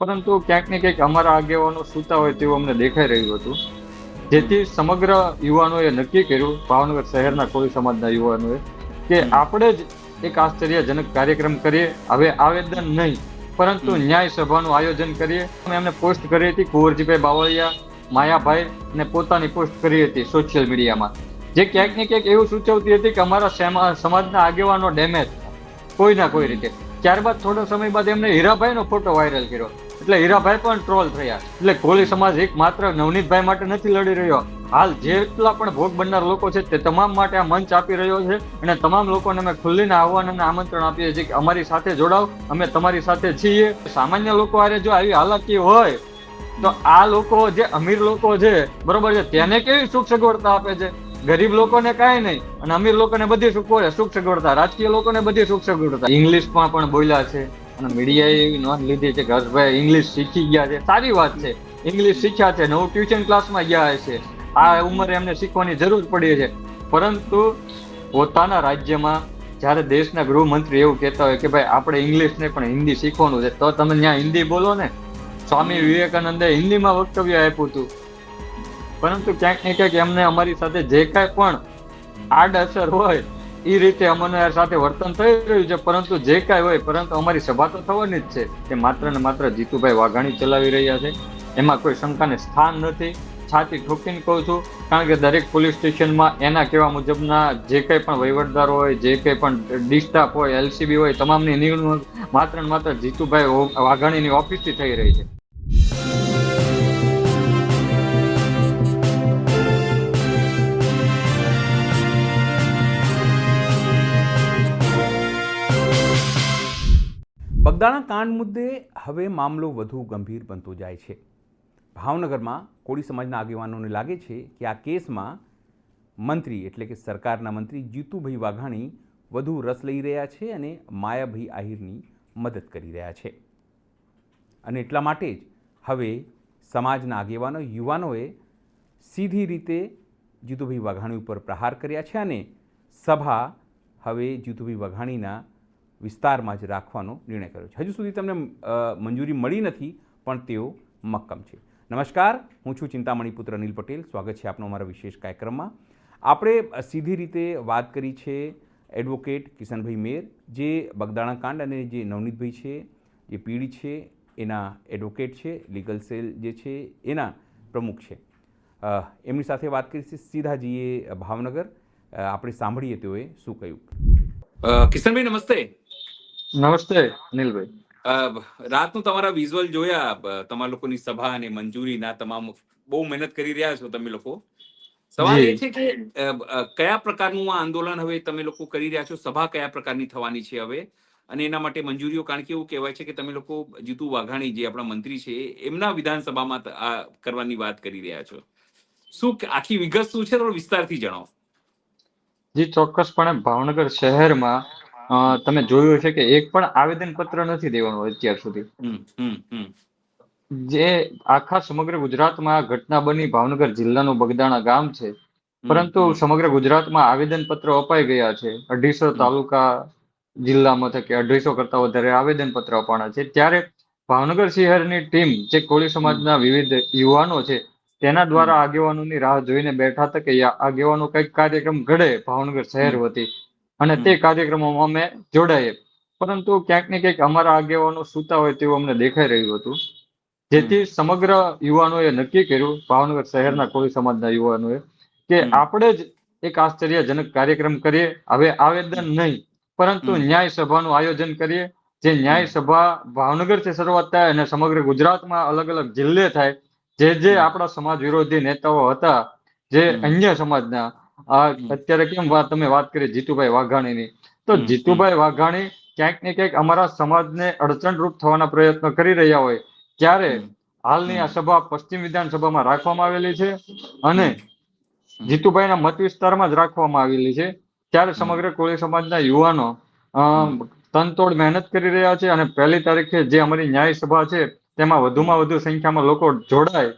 પરંતુ ક્યાંક ને ક્યાંક અમારા આગેવાનો સૂતા હોય તેવું અમને દેખાઈ રહ્યું હતું, જેથી સમગ્ર યુવાનોએ નક્કી કર્યું, ભાવનગર શહેરના કોળી સમાજના યુવાનોએ, કે આપણે જ એક આશ્ચર્યજનક કાર્યક્રમ કરીએ. હવે આવેદન નહીં પરંતુ ન્યાય સભાનું આયોજન કરીએ. અમે એમને પોસ્ટ કરી હતી, કુંવરજીભાઈ બાવળિયા, માયાભાઈ ને પોતાની પોસ્ટ કરી હતી સોશિયલ મીડિયામાં, જે ક્યાંક ને ક્યાંક એવું સૂચવતી હતી કે અમારા સમાજના આગેવાનો ડેમેજ કોઈ ના કોઈ રીતે. ત્યારબાદ થોડો સમય બાદ એમને હીરાભાઈનો ફોટો વાયરલ કર્યો, એટલે હીરાભાઈ પણ ટ્રોલ થયા. એટલે કોળી સમાજ એક માત્ર નવનીતભાઈ માટે નથી લડી રહ્યો, હાલ જેટલા પણ ભોગ બનનાર લોકો છે તે તમામ માટે આ મંચ આપી રહ્યો છે. અને તમામ લોકોને અમે ખુલ્લીને આહવાન અને આમંત્રણ આપીએ છીએ કે અમારી સાથે જોડાવ, અમે તમારી સાથે છીએ. સામાન્ય લોકો આરે જો આવી હાલાકી હોય તો આ લોકો જે અમીર લોકો છે, બરોબર છે, તેને કેવી સુખ સગવડતા આપે છે? ગરીબ લોકોને કાંઈ નહીં અને અમીર લોકોને બધી સુખ સગવડતા, રાજકીય લોકોને બધી સુખ સગવડતા. ઇંગ્લિશમાં પણ બોલ્યા છે અને મીડિયાએ એવી નોંધ લીધી છે કે હર્ષભાઈ ઇંગ્લિશ શીખી ગયા છે. સારી વાત છે, ઇંગ્લિશ શીખ્યા છે, નવું ટ્યુશન ક્લાસમાં ગયા છે, આ ઉંમરે એમને શીખવાની જરૂર પડી છે. પરંતુ પોતાના રાજ્યમાં જ્યારે દેશના ગૃહમંત્રી એવું કહેતા હોય કે ભાઈ આપણે ઇંગ્લિશ ને પણ હિન્દી શીખવાનું છે, તો તમે ત્યાં હિન્દી બોલો ને. સ્વામી વિવેકાનંદે હિન્દીમાં વક્તવ્ય આપ્યું હતું, પરંતુ ક્યાંક ને ક્યાંક એમને અમારી સાથે જે કાંઈ પણ આડઅસર હોય એ રીતે અમને સાથે વર્તન થઈ રહ્યું છે. પરંતુ જે કાંઈ હોય, પરંતુ અમારી સભા તો થવાની જ છે, કે માત્ર ને માત્ર જીતુભાઈ વાઘાણી ચલાવી રહ્યા છે, એમાં કોઈ શંકાને સ્થાન નથી. છાતી ઠોકીને કહું છું, કારણ કે દરેક પોલીસ સ્ટેશનમાં એના કહેવા મુજબના જે કંઈ પણ વહીવટદાર હોય, જે કંઈ પણ ડિસ્ટાફ હોય, એલસીબી હોય, તમામની નિમણૂક માત્ર ને માત્ર જીતુભાઈ વાઘાણીની ઓફિસથી થઈ રહી છે. બગદાણા કાંડ મુદ્દે હવે મામલો વધુ ગંભીર બનતો જાય છે. ભાવનગરમાં કોળી સમાજના આગેવાનોને લાગે છે કે આ કેસમાં મંત્રી એટલે કે સરકારના મંત્રી જીતુભાઈ વાઘાણી વધુ રસ લઈ રહ્યા છે અને માયાભાઈ આહિરની મદદ કરી રહ્યા છે. અને એટલા માટે જ હવે સમાજના આગેવાનો, યુવાનોએ સીધી રીતે જીતુભાઈ વાઘાણી ઉપર પ્રહાર કર્યા છે અને સભા હવે જીતુભાઈ વાઘાણીના વિસ્તારમાં જ રાખવાનો નિર્ણય કર્યો છે. હજુ સુધી તેમને મંજૂરી મળી નથી, પણ તેઓ મક્કમ છે. નમસ્કાર, હું છું ચિંતામણી પુત્ર અનિલ પટેલ. સ્વાગત છે આપનો અમારા વિશેષ કાર્યક્રમમાં. આપણે સીધી રીતે વાત કરી છે એડવોકેટ કિશનભાઈ મેર, જે બગદાણા કાંડ અને જે નવનીતભાઈ છે, જે પીડિત છે, એના એડવોકેટ છે, લીગલ સેલ જે છે એના પ્રમુખ છે. એમની સાથે વાત કરી છે. સીધા જઈએ ભાવનગર, આપણે સાંભળીએ તેઓએ શું કહ્યું. કિશનભાઈ નમસ્તે. નમસ્તે અનિલભાઈ. રાતનું તમારા વિઝ્યુઅલ જોયા, તમારા લોકોની સભા અને મંજૂરીના તમામ બહુ મહેનત કરી રહ્યા છો તમે લોકો. સવાલ એ છે કે કયા પ્રકારનું આ આંદોલન હવે તમે લોકો કરી રહ્યા છો? સભા કયા પ્રકારની થવાની છે હવે, અને એના માટે મંજૂરીઓ? કારણ કે એવું કહેવાય છે કે તમે લોકો જીતુ વાઘાણી જે આપણા મંત્રી છે એમના વિધાનસભામાં કરવાની વાત કરી રહ્યા છો. શું આખી વિગત શું છે, થોડો વિસ્તારથી જણાવો. જી ચોક્કસપણે. ભાવનગર શહેરમાં તમે જોયું છે કે એક પણ આવેદન પત્ર નથી દેવાનું અત્યાર સુધી. જે આખા સમગ્ર ગુજરાતમાં ઘટના બની, ભાવનગર જિલ્લાનું બગદાણા ગામ છે, પરંતુ સમગ્ર ગુજરાતમાં આવેદન પત્ર અપાઈ ગયા છે. 250 તાલુકા જિલ્લામાં કે 250 કરતા વધારે આવેદન પત્ર અપાણા છે. ત્યારે ભાવનગર શહેરની ટીમ, જે કોળી સમાજના વિવિધ યુવાનો છે, તેના દ્વારા આગેવાનોની રાહ જોઈને બેઠા હતા કે આગેવાનો કઈક કાર્યક્રમ ઘડે ભાવનગર શહેર વતી, અને તે કાર્યક્રમોમાં અમે જોડાઈએ. પરંતુ ક્યાંક ને ક્યાંક અમારા આગેવાનો સૂતા હોય તેવું અમને દેખાઈ રહ્યું હતું, જેથી સમગ્ર યુવાનોએ નક્કી કર્યું, ભાવનગર શહેરના કોળી સમાજના યુવાનોએ, કે આપણે જ એક આશ્ચર્યજનક કાર્યક્રમ કરીએ. હવે આવેદન નહીં પરંતુ ન્યાય સભાનું આયોજન કરીએ. જે ન્યાય સભા ભાવનગરથી શરૂઆત થાય અને સમગ્ર ગુજરાતમાં અલગ અલગ જિલ્લે થાય. જે આપણા સમાજ વિરોધી નેતાઓ હતા, જે અન્ય સમાજના, અત્યારે કેમ તમે વાત કરી જીતુભાઈ વાઘાણીની, તો જીતુભાઈ વાઘાણી ક્યાંક ને ક્યાંક અમારા સમાજને અડચણરૂપ થવાના પ્રયત્નો કરી રહ્યા હોય, ત્યારે હાલની આ સભા પશ્ચિમ વિધાનસભામાં રાખવામાં આવેલી છે અને જીતુભાઈના મત વિસ્તારમાં જ રાખવામાં આવેલી છે. ત્યારે સમગ્ર કોળી સમાજના યુવાનો તનતોડ મહેનત કરી રહ્યા છે અને 1 તારીખે જે અમારી ન્યાય સભા છે તેમાં વધુમાં વધુ સંખ્યામાં લોકો જોડાય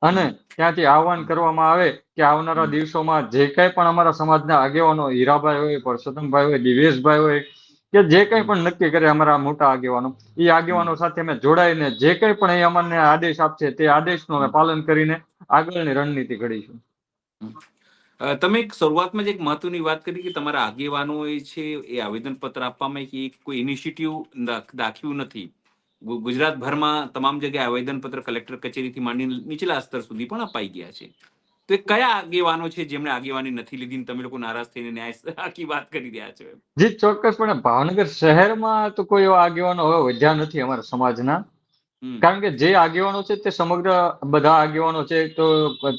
અને ત્યાંથી આહવાન કરવામાં આવે કે આવનારા દિવસોમાં જે કંઈ પણ અમારા સમાજના આગેવાનો, હીરાભાઈ હોય, પરસોત્તમભાઈ હોય, દિવેશભાઈ હોય, કે જે કંઈ પણ નક્કી કરે અમારા મોટા આગેવાનો, એ આગેવાનો સાથે અમે જોડાઈને જે કંઈ પણ એ અમને આદેશ આપશે તે આદેશનું અમે પાલન કરીને આગળની રણનીતિ ઘડીશું. તમે એક શરૂઆતમાં જ એક મહત્વની વાત કરી કે તમારા આગેવાનો છે એ આવેદનપત્ર આપવામાં કોઈ ઇનિશિયેટિવ દાખ્યું નથી. ગુજરાતભરમાં તમામ જગ્યાએ આવેદનપત્ર કલેક્ટર કચેરીથી માંડીને નીચલા સ્તર સુધી પણ અપાઈ ગયા છે. તો એ કયા આગેવાનો છે જેમણે આગેવાની નથી લીધી ને તમે લોકો નારાજ થઈને ન્યાય આખી વાત કરી રહ્યા છો? જી ચોક્કસપણે ભાવનગર શહેરમાં તો કોઈ એવા આગેવાનો હવે વધ્યા નથી અમારા સમાજના. કારણ કે જે આગેવાનો છે તે સમગ્ર બધા આગેવાનો છે, તો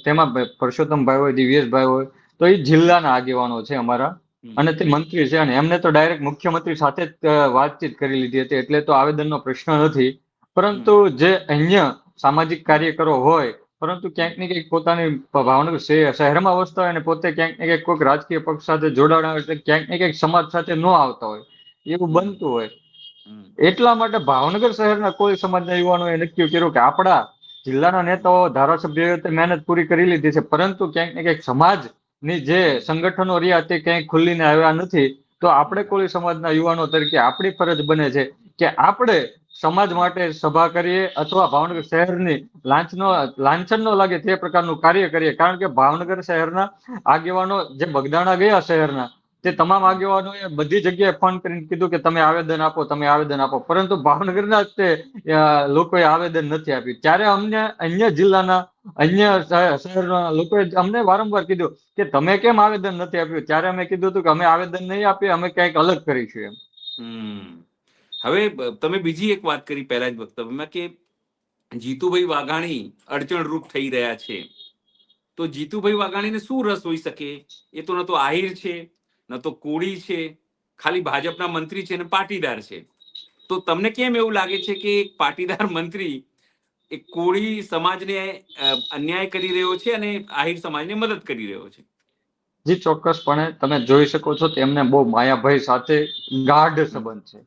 તેમાં પરસોત્તમભાઈ હોય, દિવ્યેશભાઈ હોય, તો એ જિલ્લાના આગેવાનો છે અમારા, અને તે મંત્રી છે, અને એમને તો ડાયરેક્ટ મુખ્યમંત્રી સાથે જ વાતચીત કરી લીધી હતી, એટલે તો આવેદનનો પ્રશ્ન નથી. પરંતુ જે અન્ય સામાજિક કાર્યકરો હોય, પરંતુ ક્યાંક ને ક્યાંક પોતાની ભાવનગર શહેરમાં વસતા હોય અને પોતે ક્યાંક ને ક્યાંક કોઈક રાજકીય પક્ષ સાથે જોડાણા હોય, એટલે ક્યાંક ને ક્યાંક સમાજ સાથે ન આવતા હોય, એવું બનતું હોય. એટલા માટે ભાવનગર શહેરના કોઈ સમાજના યુવાનોએ નક્કી કર્યું કે આપણા જિલ્લાના નેતાઓ, ધારાસભ્યોએ મહેનત પૂરી કરી લીધી છે, પરંતુ ક્યાંક ને ક્યાંક સમાજની જે સંગઠનો રહ્યા તે ક્યાંય ખુલ્લીને આવ્યા નથી. તો આપણે કોળી સમાજના યુવાનો તરીકે આપણી ફરજ બને છે કે આપણે સમાજ માટે સભા કરીએ, અથવા ભાવનગર શહેરની લાંછન ન લાગે તે પ્રકારનું કાર્ય કરીએ. કારણ કે ભાવનગર શહેરના આગેવાનો જે બગદાણા ગયા શહેરના, તે તમામ આગેવાનોએ બધી જગ્યાએ ફોન કરીને કીધું કે તમે આવેદન આપો, તમે આવેદન આપો, પરંતુ ભાવનગરના જ તે લોકોએ આવેદન નથી આપ્યું. ત્યારે અમને અન્ય જિલ્લાના, અન્ય શહેરના લોકોએ અમને વારંવાર કીધું કે તમે કેમ આવેદન નથી આપ્યું. ત્યારે અમે કીધું હતું કે અમે આવેદન નહીં આપીએ, અમે કંઈક અલગ કરીશું એમ. હવે તમે બીજી એક વાત કરી પહેલા જ વક્તવ્યમાં કે જીતુભાઈ વાઘાણી અડચણરૂપ થઈ રહ્યા છે. તો જીતુભાઈ વાઘાણીને શું રસ હોઈ શકે? એ તો ન તો આહિર છે, ન તો કોળી છે, ખાલી ભાજપના મંત્રી છે અને પાટીદાર છે. તો તમને કેમ એવું લાગે છે કે એક પાટીદાર મંત્રી એક કોળી સમાજને અન્યાય કરી રહ્યો છે અને આહિર સમાજને મદદ કરી રહ્યો છે? જી ચોક્કસપણે તમે જોઈ શકો છો, તેમને બહુ માયાભાઈ સાથે ગાઢ સંબંધ છે.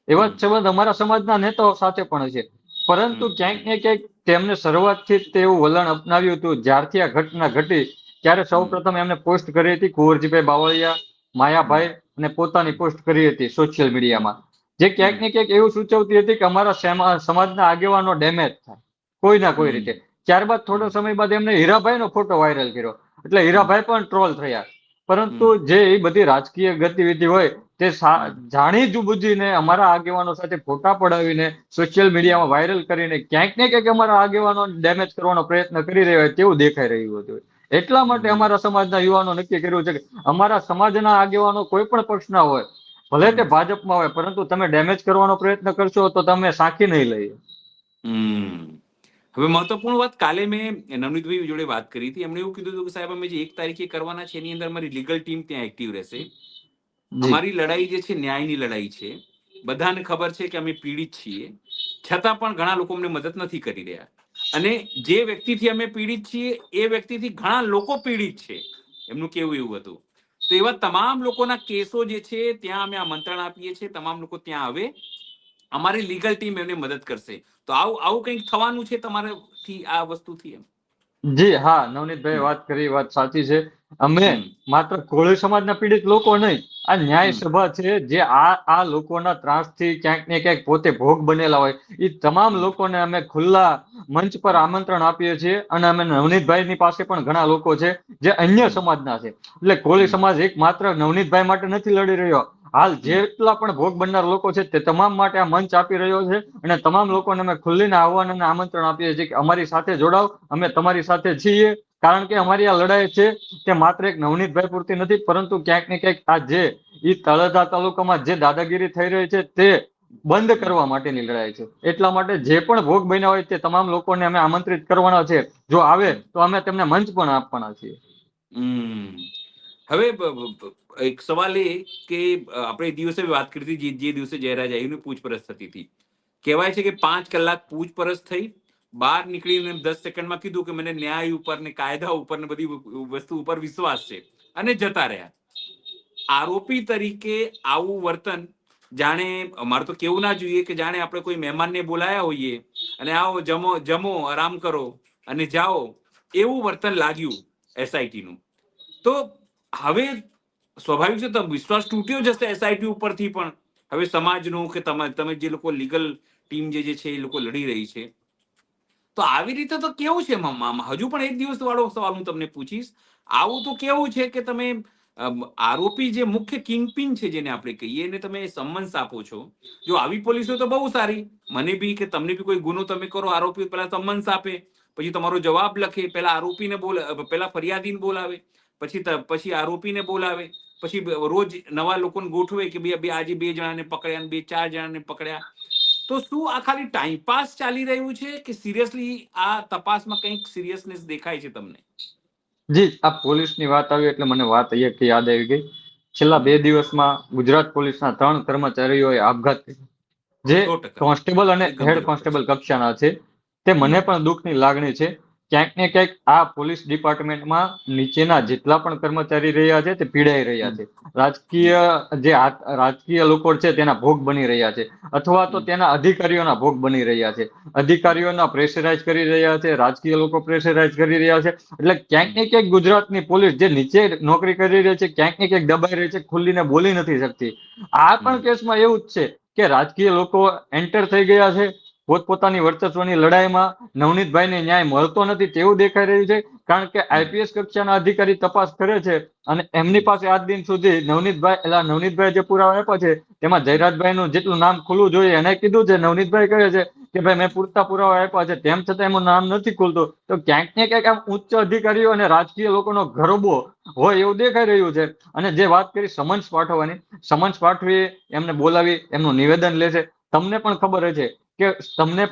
એવા જ સંબંધ અમારા સમાજના નેતાઓ સાથે પણ છે. પરંતુ ક્યાંક ને ક્યાંક તેમને શરૂઆતથી જ તેવું વલણ અપનાવ્યું હતું. જ્યારથી આ ઘટના ઘટી ત્યારે સૌ પ્રથમ એમને પોસ્ટ કરી હતી કુંવરજીભાઈ બાવળિયા, માયાભાઈ, અને પોતાની પોસ્ટ કરી હતી સોશિયલ મીડિયામાં, જે ક્યાંક ને ક્યાંક એવું સૂચવતી હતી કે અમારા સમાજના આગેવાનો ડેમેજ થાય કોઈ ના કોઈ રીતે. ત્યારબાદ થોડો સમય બાદ એમને હીરાભાઈનો ફોટો વાયરલ કર્યો, એટલે હીરાભાઈ પણ ટ્રોલ થયા. પરંતુ જે એ બધી રાજકીય ગતિવિધિ હોય તે જાણી જ બુજીને અમારા આગેવાનો સાથે ફોટા પડાવીને સોશિયલ મીડિયામાં વાયરલ કરીને ક્યાંક ને ક્યાંક અમારા આગેવાનો ડેમેજ કરવાનો પ્રયત્ન કરી રહ્યા હોય તેવું દેખાઈ રહ્યું હતું. એટલા માટે અમારા સમાજના યુવાનો નક્કી કર્યું છે કે અમારા સમાજના આગેવાનો કોઈ પણ પક્ષના હોય, ભલે તે ભાજપમાં હોય, પરંતુ તમે ડેમેજ કરવાનો પ્રયત્ન કરશો તો તમે સાંખી નહીં લઈએ. હવે મહત્વપૂર્ણ વાત, કાલે મેં નવનીતભાઈ જોડે વાત કરી હતી. એમણે એવું કીધું હતું કે સાહેબ અમે જે 1 તારીખે કરવાના છે એની અંદર અમારી લીગલ ટીમ ત્યાં એક્ટિવ રહેશે. અમારી લડાઈ જે છે ન્યાયની લડાઈ છે. બધાને ખબર છે કે અમે પીડિત છીએ, છતાં પણ ઘણા લોકો અમને મદદ નથી કરી રહ્યા. અને જે વ્યક્તિથી અમે પીડિત છીએ એ વ્યક્તિથી ઘણા લોકો પીડિત છે, એમનું કેવું એવું હતું. તો એવા તમામ લોકોના કેસો જે છે ત્યાં અમે આમંત્રણ આપીએ છીએ, તમામ લોકો ત્યાં આવે, અમારી લીગલ ટીમ એમને મદદ કરશે. તો આવું કંઈક થવાનું છે તમારાથી આ વસ્તુથી? એમ જી હા, નવનીતભાઈ વાત કરી, વાત સાચી છે. અમે માત્ર કોળી સમાજના પીડિત લોકો નહીં, આ ન્યાય સભા છે જે આ લોકોના ત્રાસથી ક્યાંક ને ક્યાંક પોતે ભોગ બનેલા હોય, એ તમામ લોકોને અમે ખુલ્લા મંચ પર આમંત્રણ આપીએ છીએ. અને અમે નવનીતભાઈની પાસે પણ ઘણા લોકો છે જે અન્ય સમાજના છે. એટલે કોળી સમાજ એક માત્ર નવનીતભાઈ માટે નથી લડી રહ્યો, હાલ જેટલા પણ ભોગ બનનાર લોકો છે તે તમામ માટે આ મંચ આપી રહ્યો છે. અને તમામ લોકોને અમે ખુલ્લીને આહવાન અને આમંત્રણ આપીએ છીએ કે અમારી સાથે જોડાઓ, અમે તમારી સાથે છીએ. કારણ કે અમારી આ લડાઈ છે તે માત્ર એક નવનીતભાઈ પૂરતી નથી, પરંતુ ક્યાંક ને ક્યાંક આ જે તળાજા તાલુકામાં જે દાદાગીરી થઈ રહી છે તે બંધ કરવા માટેની લડાઈ છે. એટલા માટે જે પણ ભોગ બન્યા હોય તે તમામ લોકોને અમે આમંત્રિત કરવાના છે. જો આવે તો અમે તેમને મંચ પણ આપવાના છીએ. હવે એક સવાલ એ કે આપણે દિવસે વાત કરી હતી, જે દિવસે જયરાજ આવીને પૂછપરછ થતી હતી. કહેવાય છે કે 5 કલાક પૂછપરછ થઈ, બહાર નીકળીને 10 સેકન્ડમાં કીધું કે મને ન્યાય ઉપર ને કાયદા ઉપર ને બધી વસ્તુ ઉપર વિશ્વાસ છે, અને જતા રહ્યા. આરોપી તરીકે આવું વર્તન, જાણે અમારે તો કેવું ના જોઈએ કે જાણે આપણે કોઈ મહેમાનને બોલાયા હોઈએ અને આવો જમો આરામ કરો અને જાઓ, એવું વર્તન લાગ્યું એસઆઈટી નું. તો હવે સ્વાભાવિક છે તો વિશ્વાસ તૂટ્યો જશે એસઆઈટી ઉપરથી પણ. હવે સમાજનું કે તમે જે લોકો લીગલ ટીમ જે છે એ લોકો લડી રહી છે, તો આવી રીતે તો કેવું છે હજુ પણ એક દિવસ વાળો સવાલ હું તમને પૂછીશ. આવું તો કેવું છે કે તમે આરોપી જે મુખ્ય કિંગપિન છે જેને આપણે કહીએ એને તમે સમન્સ આપો છો. જો આવી પોલીસો તો બહુ સારી, મને બી કે તમને બી કોઈ ગુનો તમે કરો, આરોપી પેલા સમન્સ આપે, પછી તમારો જવાબ લખે, પેલા આરોપીને પેલા ફરિયાદીને બોલાવે, પછી આરોપીને બોલાવે, પછી રોજ નવા લોકોને ગોઠવે કે બે આજે 2 જણાને પકડ્યા, 4 જણાને પકડ્યા. તો શું આ ખાલી ટાઈમ પાસ ચાલી રહ્યું છે કે સિરિયસલી આ તપાસમાં કંઈક સિરિયસનેસ દેખાય છે તમને? જી, આ પોલીસની વાત આવી એટલે મને વાત અહીંયાથી યાદ આવી ગઈ. છેલ્લા 2 દિવસમાં ગુજરાત પોલીસના 3 કર્મચારીઓએ આપઘાત કર્યો, જે 100% કોન્સ્ટેબલ અને એ હેડ ગંભીર બાબત કોન્સ્ટેબલ છે. કક્ષાના છે. તે મને પણ દુઃખની લાગણી છે. ક્યાંક ને ક્યાંક આ પોલીસ ડિપાર્ટમેન્ટમાં નીચેના જેટલા પણ કર્મચારી રહ્યા છે તે પીડાઈ રહ્યા છે. રાજકીય લોકો છે તેના ભોગ બની રહ્યા છે, અથવા તો તેના અધિકારીઓના ભોગ બની રહ્યા છે. અધિકારીઓના પ્રેશરાઇઝ કરી રહ્યા છે, રાજકીય લોકો પ્રેશરાઇઝ કરી રહ્યા છે. એટલે ક્યાંક ને ક્યાંક ગુજરાતની પોલીસ જે નીચે નોકરી કરી રહી છે, ક્યાંક ને ક્યાંક દબાઈ રહી છે, ખુલ્લીને બોલી નથી શકતી. આ પણ કેસમાં એવું જ છે કે રાજકીય લોકો એન્ટર થઈ ગયા છે પોતપોતાની વર્ચસ્વની લડાઈમાં. નવનીતભાઈને ન્યાય મળતો નથી તેવું દેખાઈ રહ્યું છે, કારણ કે આઈપીએસ કક્ષાના અધિકારી તપાસ કરે છે અને એમની પાસે આજ દિન સુધી નવનીતભાઈ જે પુરાવા આપ્યા છે તેમાં જયરાજભાઈનું જેટલું નામ ખુલવું જોઈએ એને કીધું છે. નવનીતભાઈ કહે છે કે ભાઈ મેં પૂરતા પુરાવા આપ્યા છે, તેમ છતાં એનું નામ નથી ખુલતું. તો ક્યાંક ને ક્યાંક આમ ઉચ્ચ અધિકારીઓ અને રાજકીય લોકોનો ગરબો હોય એવું દેખાઈ રહ્યું છે. અને જે વાત કરી સમન્સ પાઠવવાની, સમન્સ પાઠવી, એમને બોલાવી, એમનું નિવેદન લે છે. તમને પણ ખબર હશે કે તમે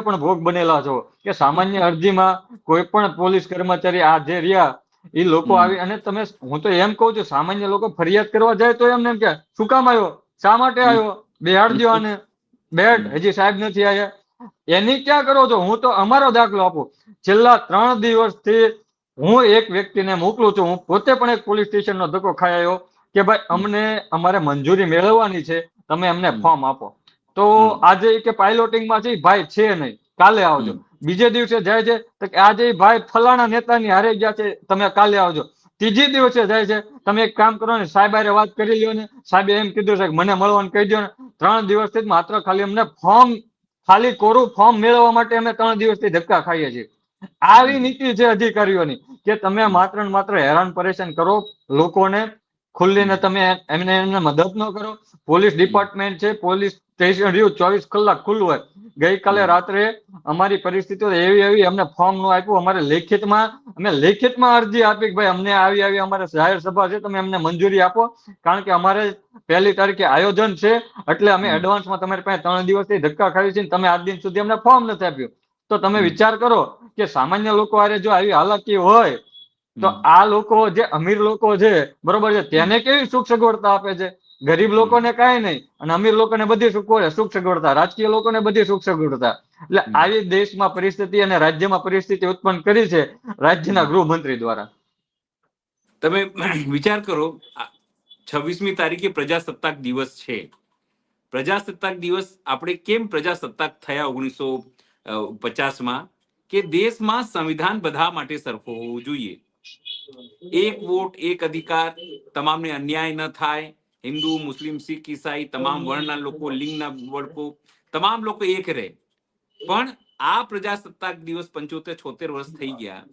પણ ભોગ બનેલા છો કે સામાન્ય અરજીમાં કોઈ પણ પોલીસ કર્મચારી આ જે રહ્યા એ લોકો આવી અને હું તો એમ કહું છું, સામાન્ય લોકો ફરિયાદ કરવા જાય તો એમને કે શું કામ આવ્યો, શા માટે આવ્યો, બેહાડ આને, બેઠ, હજી સાહેબ નથી આવ્યા. એની ક્યાં કરો છો? હું તો અમારો દાખલો આપું. છેલ્લા 3 દિવસથી હું એક વ્યક્તિને મોકલું છું. હું પોતે પણ એક પોલીસ સ્ટેશનનો ધક્કો ખાઈ આવ્યો કે ભાઈ અમારે મંજૂરી મેળવવાની છે, તમે અમને ફોર્મ આપો. તો આજે કે પાયલોટિંગમાં છે, ભાઈ છે નહીં, કાલે આવજો. બીજે દિવસે જાય છે તો આજે ભાઈ ફલાણા નેતાની હારે ગયા છે, તમે કાલે આવજો. ત્રીજે દિવસે જાય છે, તમે એક કામ કરો ને, સાહેબ હારે વાત કરી લ્યો ને, સાહેબે એમ કીધું છે કે મને મળવાનું કહી દો ને. 3 દિવસથી માત્ર ખાલી અમને ખાલી કોરું ફોર્મ મેળવવા માટે અમે 3 દિવસથી ધક્કા ખાઈએ છીએ. આવી નીતિ છે અધિકારીઓની કે તમે માત્ર ને માત્ર હેરાન પરેશાન કરો લોકોને, ખુલ્લીને તમે એમને મદદ ન કરો. પોલીસ ડિપાર્ટમેન્ટ છે, પોલીસ સ્ટેશન રહ્યું 24 કલાક ખુલ્લું હોય. ગઈકાલે રાત્રે અમારી પરિસ્થિતિઓ એવી અમને ફોર્મ નું આપ્યું. અમે લેખિતમાં અરજી આપી કે ભાઈ અમને આવી અમારે જાહેર સભા છે, તમે અમને મંજૂરી આપો, કારણ કે અમારે 1 તારીખે આયોજન છે, એટલે અમે એડવાન્સમાં તમારી પાસે 3 દિવસથી ધક્કા ખાવી છે. તમે આજ દિન સુધી અમને ફોર્મ નથી આપ્યું. તો તમે વિચાર કરો કે સામાન્ય લોકો હારે જો આવી હાલાકી હોય તો આ લોકો જે અમીર લોકો છે, બરોબર છે, તેને કેવી સુખ સગવડતા આપે છે. ગરીબ લોકોને કાંઈ નહીં અને અમીર લોકોને બધી સુખ સગવડતા, રાજકીય લોકોને બધી સુખ સગવડતા. એટલે આવી દેશમાં પરિસ્થિતિ અને રાજ્યમાં પરિસ્થિતિ ઉત્પન્ન કરી છે રાજ્યના ગૃહમંત્રી દ્વારા. તમે વિચાર કરો, 26મી તારીખે પ્રજાસત્તાક દિવસ છે. પ્રજાસત્તાક દિવસ આપણે કેમ પ્રજાસત્તાક થયા 1950માં? કે દેશમાં સંવિધાન બધા માટે સરખો હોવું જોઈએ. એક વોટ, એક અધિકાર, તમામને અન્યાય ન થાય. હિન્દુ, મુસ્લિમ, શીખ, ઈસાઈ, તમામ વર્ણના લોકો, લિંગના લોકો, તમામ લોકો એક રહે. પણ આ પ્રજાસત્તાક દિવસ 75-76 વર્ષ થઈ ગયા.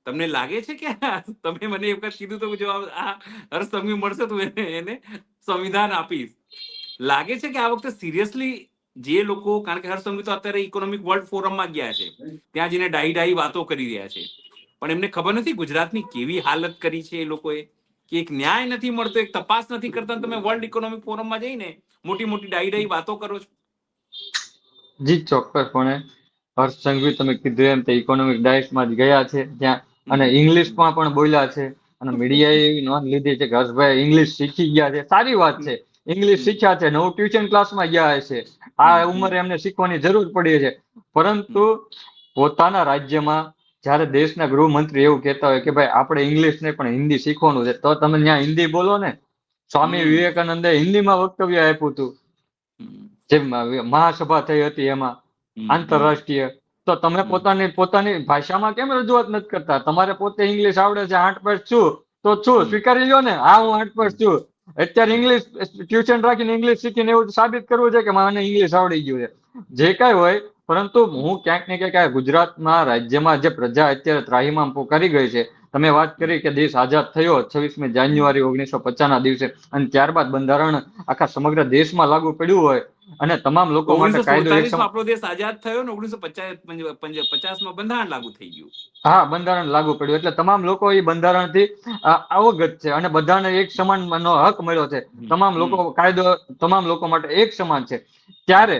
તમને લાગે છે કે તમે મને એક વખત કીધું તો જો આ હર્ષ સંઘવી મળશે તો એને સંવિધાન આપીશ. લાગે છે કે આ વખતે સિરિયસલી જે લોકો, કારણ કે હર્ષ સંઘવી તો અત્યારે ઇકોનોમિક વર્લ્ડ ફોરમમાં ગયા છે, ત્યાં જઈને ડાહી વાતો કરી રહ્યા છે, પણ એમને ખબર નથી ગુજરાતની કેવી હાલત કરી છે એ લોકોએ, કે એક ન્યાય નથી મળતો, એક તપાસ નથી કરતા. તમે વર્લ્ડ ઇકોનોમિક ફોરમમાં જઈને મોટી ડાહી વાતો કરો છો. જી, ચોક્કસપણે હર્ષ સંઘવી તમે કીધું એમ તે ઇકોનોમિક ડાયસમાં જ ગયા છે ત્યાં, અને ઇંગ્લિશમાં પણ બોલ્યા છે. અને મીડિયાએ એવી નોંધ લીધી છે કે હર્ષભાઈ ઇંગ્લિશ શીખી ગયા છે. સારી વાત છે, ઇંગ્લિશ શીખ્યા છે, નવું ટ્યુશન ક્લાસમાં ગયા છે. આ ઉંમરે એમને શીખવાની જરૂર પડી છે. પરંતુ પોતાના રાજ્યમાં જ્યારે દેશના ગૃહમંત્રી એવું કહેતા હોય કે ભાઈ આપણે ઇંગ્લિશ નહીં પણ હિન્દી શીખવાનું છે, તો તમે ત્યાં હિન્દી બોલો ને. સ્વામી વિવેકાનંદે હિન્દીમાં વક્તવ્ય આપ્યું હતું, જે મહાસભા થઈ હતી એમાં, આંતરરાષ્ટ્રીય. તો તમે પોતાની ભાષામાં કેમ રજૂઆત નથી કરતા? તમારે પોતે ઇંગ્લિશ આવડે છે, 8 પાસ છું તો છું, સ્વીકારી લો ને, હા હું 8 પાસ છું. અત્યારે ઇંગ્લિશ ટ્યુશન રાખીને ઇંગ્લિશ શીખીને એવું સાબિત કરવું છે કે મને ઇંગ્લિશ આવડી ગયું છે, જે કાંઈ હોય. પરંતુ હું ક્યાંક ને ક્યાંક આ ગુજરાતમાં રાજ્યમાં જે પ્રજા અત્યારે ત્રાહિમામ પોકારી ગઈ છે, તમે વાત કરી કે દેશ આઝાદ થયો 26મી જાન્યુઆરી 1950 ના દિવસે, અને ત્યારબાદ બંધારણ આખા સમગ્ર દેશમાં લાગુ પડ્યું હોય અને તમામ લોકો માટે કાયદો એક 1947 આપણો દેશ આઝાદ થયો ને 1950 બંધારણ લાગુ થઈ ગયું. હા, બંધારણ લાગુ પડ્યું એટલે તમામ લોકો એ બંધારણથી અવગત છે અને બધાને એક સમાનનો હક મળ્યો છે. તમામ લોકો કાયદો તમામ લોકો માટે એક સમાન છે. ત્યારે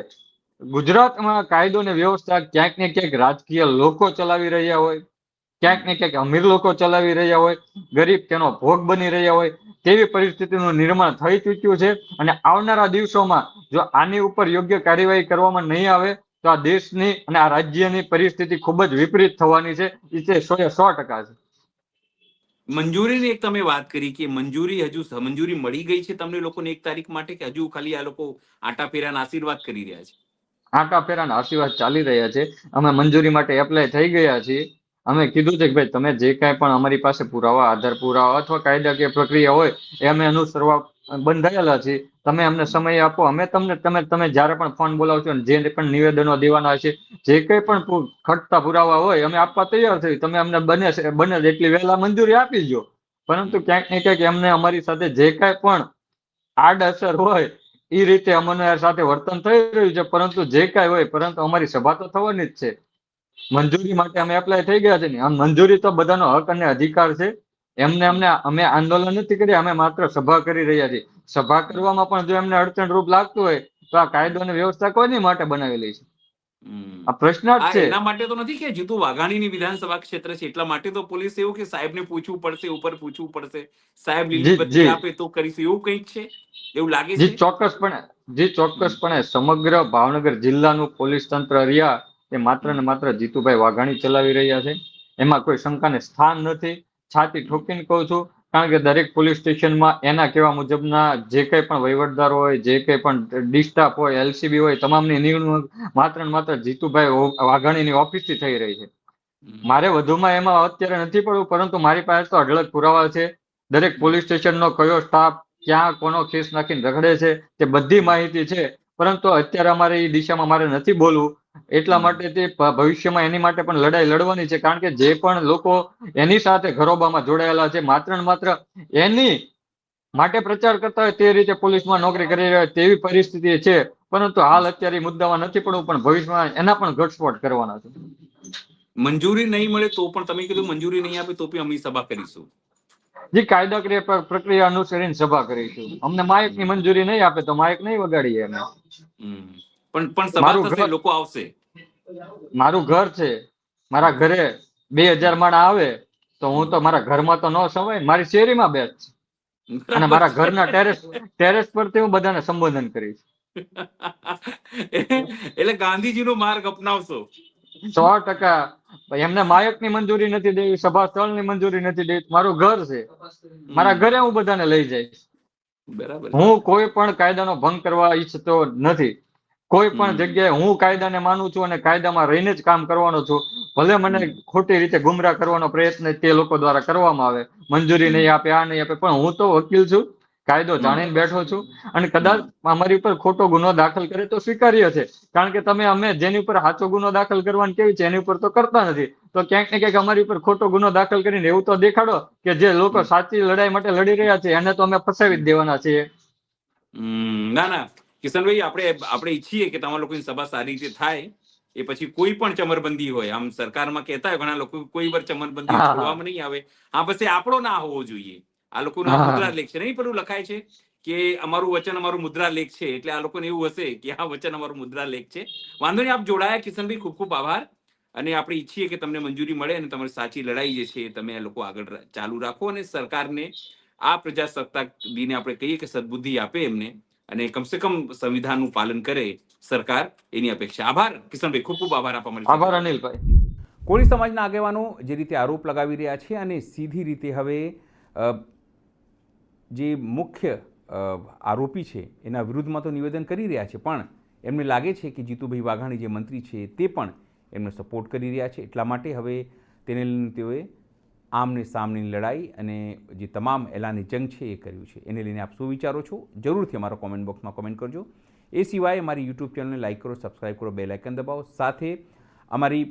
ગુજરાતમાં કાયદો ને વ્યવસ્થા ક્યાંક ને ક્યાંક રાજકીય લોકો ચલાવી રહ્યા હોય, ક્યાંક ને ક્યાંક અમીર લોકો ચલાવી રહ્યા હોય, ગરીબ તેનો ભોગ બની રહ્યા હોય, તેવી પરિસ્થિતિનું નિર્માણ થઈ ચૂક્યું છે. અને આવનારા દિવસોમાં જો આની ઉપર યોગ્ય કાર્યવાહી કરવામાં નહીં આવે તો આ દેશની અને આ રાજ્યની પરિસ્થિતિ ખૂબ જ વિપરીત થવાની છે. એ 100% છે. મંજૂરીની એક તમે વાત કરી કે મંજૂરી મળી ગઈ છે તમને લોકોને 1 તારીખ માટે, કે હજુ ખાલી આ લોકો આટા ફેરાના આશીર્વાદ કરી રહ્યા છે? આટા ફેરાના આશીર્વાદ ચાલી રહ્યા છે. અમે મંજૂરી માટે એપ્લાય થઈ ગયા છીએ. અમે કીધું છે કે ભાઈ તમે જે કાંઈ પણ અમારી પાસે પુરાવા, આધાર પુરાવા અથવા કાયદાકીય પ્રક્રિયા હોય એ અમે અનુસરવા બંધાયેલા છીએ. તમે અમને સમય આપો, અમે તમે જ્યારે પણ ફોન બોલાવશો ને જે પણ નિવેદનો દેવાના છે, જે કંઈ પણ ખટતા પુરાવા હોય અમે આપવા તૈયાર છીએ. તમે અમને બને એટલી વહેલા મંજૂરી આપી દો. પરંતુ ક્યાંક ને ક્યાંક એમને અમારી સાથે જે કાંઈ પણ આડઅસર હોય એ રીતે અમને સાથે વર્તન થઈ રહ્યું છે. પરંતુ જે કાંઈ હોય, પરંતુ અમારી સભા તો થવાની જ છે. મંજૂરી માટે અમે એપ્લાય થઈ ગયા છે ને, આમ મંજૂરી તો બધાનો હક અને અધિકાર છે. અમે આંદોલન નથી કરી, અમે માત્ર સભા કરી રહ્યા છીએ. સભા કરવામાં પણ જો એમને અડચણરૂપ લાગતું હોય તો આ કાયદો અને વ્યવસ્થા કોની માટે બનાવેલી છે? આ પ્રશ્ન જ છે. એના માટે તો નથી કે જીતુ વાઘાણીની વિધાનસભા ક્ષેત્ર છે એટલા માટે તો પોલીસ એવું કે સાહેબને પૂછવું પડશે, ઉપર પૂછવું પડશે, સાહેબ લીલી જી બત્તી જી આપે તો કરીશું, એવું કંઈક છે, એવું લાગે જી છે? ચોક્કસપણે સમગ્ર ભાવનગર જિલ્લાનું પોલીસ તંત્ર રહ્યા એ માત્ર ને માત્ર જીતુભાઈ વાઘાણી ચલાવી રહ્યા છે. એમાં કોઈ શંકાને સ્થાન નથી. છાતી ઠોકીને કહું છું, કારણ કે દરેક પોલીસ સ્ટેશનમાં એના કહેવા મુજબના જે કંઈ પણ વહીવટદાર હોય, જે કંઈ પણ ડિસ્ટાફ હોય, એલસીબી હોય, તમામની નિમણૂક માત્ર ને માત્ર જીતુભાઈ વાઘાણીની ઓફિસથી થઈ રહી છે. મારે વધુમાં એમાં અત્યારે નથી પડવું, પરંતુ મારી પાસે તો અઢળક પુરાવા છે. દરેક પોલીસ સ્ટેશનનો કયો સ્ટાફ ક્યાં કોનો કેસ નાખીને રખડે છે તે બધી માહિતી છે. પરંતુ અત્યારે અમારે એ દિશામાં મારે નથી બોલવું. એટલા માટે તે ભવિષ્યમાં એની માટે પણ લડાઈ લડવાની છે. કારણ કે જે પણ લોકો એની સાથે ઘરોબામાં જોડાયેલા છે, માત્ર ને માત્ર એની માટે પ્રચાર કરતા હોય તે રીતે પોલીસમાં નોકરી કરી રહ્યા હોય તેવી પરિસ્થિતિ છે. પરંતુ હાલ અત્યારે મુદ્દામાં નથી પડવું, પણ ભવિષ્યમાં એના પણ ઘટસ્ફોટ કરવાના છે. મંજૂરી નહીં મળે તો પણ તમે કીધું મંજૂરી નહીં આપે તો પણ અમે સભા કરીશું. જે કાયદાકીય પ્રક્રિયા અનુસરીને સભા કરીશું. અમને માઇકની મંજૂરી નહીં આપે તો માઇક નહીં વગાડીએ અમે. પણ સભા મારું થશે, ઘર લોકો આવશે. મારું ઘર છે. મારા ઘરે 2000 માણસ આવે તો હું તો મારા ઘરમાં તો ન સમાય, મારી શેરીમાં બેસ અને મારા ઘરના ટેરેસ પરથી હું બધાને સંબોધન કરીશ. એટલે ગાંધીજીનો માર્ગ અપનાવશો? 100%. એમને માયકની મંજૂરી નથી દેવી, સભા સ્થળની મંજૂરી નથી દેવી. મારું ઘર છે, મારા ઘરે હું બધાને લઈ જઈશ. બરાબર. હું કોઈ પણ કાયદાનો ભંગ કરવા ઈચ્છતો નથી. કોઈ પણ જગ્યાએ હું કાયદાને માનું છું અને કાયદામાં રહીને જ કામ કરવાનો છું. ભલે મને ખોટી રીતે ગુમરાહ કરવાનો પ્રયત્ન તે લોકો દ્વારા કરવામાં આવે, મંજૂરી નહીં આપે, આ નહીં આપે, પણ હું તો વકીલ છું, કાયદો જાણીને બેઠો છું. અને કદાચ અમારી ઉપર ખોટો ગુનો દાખલ કરે તો સ્વીકાર્ય છે. કારણ કે અમે જેની ઉપર સાચો ગુનો દાખલ કરવાનું કેવી છે એની ઉપર તો કરતા નથી. તો ક્યાંક ને ક્યાંક અમારી ઉપર ખોટો ગુનો દાખલ કરીને એવું તો દેખાડો કે જે લોકો સાચી લડાઈ માટે લડી રહ્યા છે એને તો અમે ફસાવી જ દેવાના છીએ. ના ના કિશનભાઈ, આપણે ઈચ્છીએ કે તમારા લોકોની સભા સારી રીતે થાય. એ પછી કોઈ પણ ચમરબંધી હોય, આમ સરકારમાં કહેતા હોય ઘણા લોકો કોઈ વાર ચમરબંધી છોડવામાં નહીં આવે. હા, બસ એ આપણો ના હોવો જોઈએ. આ લોકોનો આ મુદ્રા લેખ છે, નહીં પેલું લખાય છે કે અમારું વચન અમારું મુદ્રા લેખ છે. એટલે આ લોકોને એવું હશે કે આ વચન અમારું મુદ્રા લેખ છે. વાંધો નહીં, આપ જોડાયા કિશનભાઈ, ખૂબ ખૂબ આભાર. અને આપણે ઈચ્છીએ કે તમને મંજૂરી મળે અને તમારી સાચી લડાઈ જે છે તમે આ લોકો આગળ ચાલુ રાખો અને સરકારને આ પ્રજાસત્તાક દિને આપણે કહીએ કે સદબુદ્ધિ આપે એમને, અને કમસે કમ સંવિધાનનું પાલન કરે સરકાર, એની અપેક્ષા. આભાર કિશનભાઈ, ખૂબ ખૂબ આભાર આપવા માટે. આભાર અનિલભાઈ. કોળી સમાજના આગેવાનો જે રીતે આરોપ લગાવી રહ્યા છે અને સીધી રીતે હવે જે મુખ્ય આરોપી છે એના વિરુદ્ધમાં તો નિવેદન કરી રહ્યા છે, પણ એમને લાગે છે કે જીતુભાઈ વાઘાણી જે મંત્રી છે તે પણ એમને સપોર્ટ કરી રહ્યા છે. એટલા માટે હવે તેને લઈને તેઓએ આમને સામની લડાઈ અને જે તમામ એલાની જંગ છે એ કર્યું છે. એને લઈને આપ શું વિચારો છો જરૂરથી અમારા કોમેન્ટ બોક્સમાં કોમેન્ટ કરજો. એ સિવાય અમારી યુટ્યુબ ચેનલને લાઇક કરો, સબસ્ક્રાઇબ કરો, બેલ આઇકન દબાવો. સાથે અમારી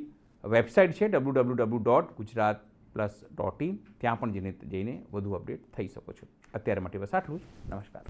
વેબસાઇટ છે www.gujaratplus.in, ત્યાં પણ જઈને વધુ અપડેટ થઈ શકો છો. અત્યારે માટે બસ આટલું જ. નમસ્કાર.